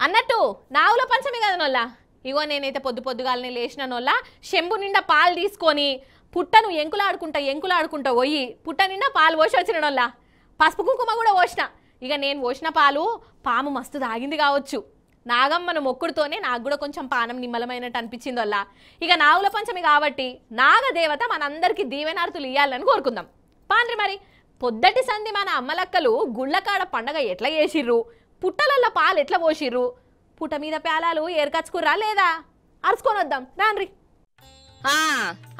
అన్నట్టు నావుల పంచమి కదా నొల్లా. ఇగో నేనైతే పొద్దుగాలనే లేచిన నొల్లా చెంబు నిండా పాలు తీసుకొని పుట్టను ఎంకులాడుకుంటా పోయి పుట్ట నిండా పాలు పోసి వచ్చిన నొల్లా. పసుపు కుంకుమ కూడా పోసిన. ఇక నేను పోసిన పాలు పాము మస్తు తాగింది కావచ్చు. నాగమ్మను మొక్కుడుతోనే నాకు కూడా కొంచెం పానం నిమ్మలమైనట్టు అనిపించింది వల్ల. ఇక నాగుల పంచమి కాబట్టి నాగదేవత మనందరికీ దీవెనార్తులు ఇయ్యాలని కోరుకుందాం. పాండ్రి మరి పొద్దటి సంధి మన అమ్మలక్కలు గుళ్ళకాడ పండగ ఎట్లా చేసిర్రు, పుట్టలల్ల పాలు ఎట్లా పోసిర్రు, పుట్ట మీద పేలాలు ఏర్కచ్చుకుర్రా లేదా అరుచుకొని వద్దాం రాన్రి.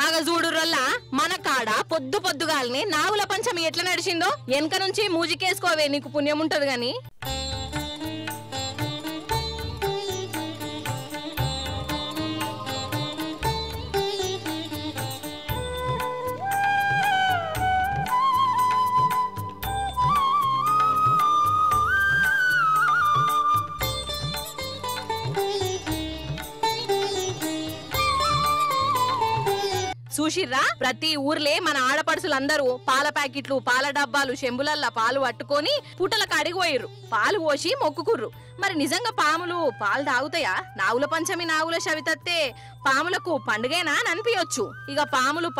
ఆగ చూడురల్లా మన కాడ పొద్దుగాలని నాగుల పంచమి ఎట్లా నడిచిందో వెనక నుంచి మూజికేసుకోవే, నీకు పుణ్యం ఉంటది గాని. చూసిర్రా, ప్రతి ఊర్లే మన ఆడపడుసులందరూ పాల ప్యాకెట్లు, పాల డబ్బాలు, చెంబులల్లా పాలు పట్టుకొని పుట్టలకు అడిగిపోయిర్రు. పాలు పోసి మొక్కుకుర్రు. మరి నిజంగా పాములు పాలు తాగుతాయా? నాగుల పంచమి నాగుల చవితత్తే పాములకు పండుగేనా అని అనిపించచ్చు. ఇక పాములు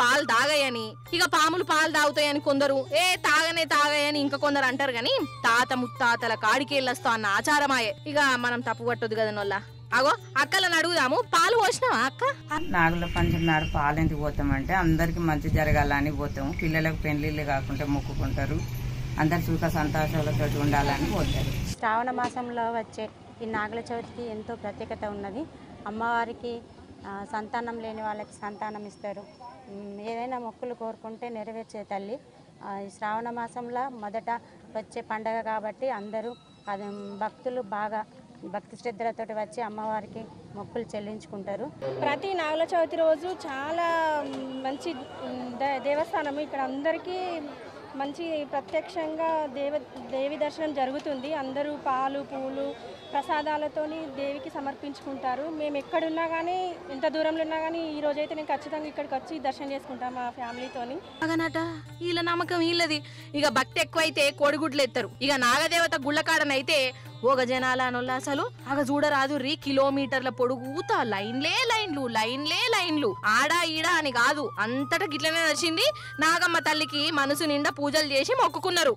పాలు తాగుతాయని కొందరు, తాగయని ఇంకా కొందరు అంటారు గాని తాత ముత్తాతల కాడికి వెళ్ళొస్తా అన్న ఆచారమాయే. ఇక మనం తప్పు పట్టొద్దు కదా నొల్లా. అగో అక్కలను అడుగుదాము, పాలు పోసినావా అక్క? నాగుల పంచమి నాడు పాలు ఎందుకు పోతామంటే అందరికి మంచి జరగాలని పోతాము. పిల్లలకు పెళ్లిళ్ళు కాకుండా మొక్కుకుంటారు. అందరు సుఖ సంతోషాలతో ఉండాలని పోతారు. శ్రావణ మాసంలో వచ్చే ఈ నాగుల చవితికి ఎంతో ప్రత్యేకత ఉన్నది. అమ్మవారికి సంతానం లేని వాళ్ళకి సంతానం ఇస్తారు. ఏదైనా మొక్కులు కోరుకుంటే నెరవేర్చే తల్లి. ఈ శ్రావణ మాసంలో మొదట వచ్చే పండగ కాబట్టి అందరూ భక్తులు బాగా భక్తి శ్రద్ధలతో వచ్చి అమ్మవారికి మొక్కులు చెల్లించుకుంటారు. ప్రతి నాగుల చవితి రోజు చాలా మంచి దేవస్థానము. ఇక్కడ అందరికీ మంచి ప్రత్యక్షంగా దేవి దర్శనం జరుగుతుంది. అందరూ పాలు పూలు ప్రసాదాలతోని దేవికి సమర్పించుకుంటారు. మేము ఎక్కడున్నా కానీ, ఎంత దూరంలో ఉన్నా కానీ ఈ రోజైతే నేను ఖచ్చితంగా ఇక్కడికి వచ్చి దర్శనం చేసుకుంటాం మా ఫ్యామిలీతోని. అగనట వీళ్ళ నమ్మకం వీళ్ళది. ఇక భక్తి ఎక్కువైతే కోడిగుడ్లు ఎత్తారు. ఇక నాగదేవత గుళ్ళకాడనైతే ఓగ జనాల అనొల్లా అసలు అగ చూడరాదు రీ కిలోమీటర్ల పొడుగుత లైన్లు ఆడా ఈడా అని కాదు, అంతటా గిట్లనే నడిచింది. నాగమ్మ తల్లికి మనసు నిండా పూజలు చేసి మొక్కుకున్నారు.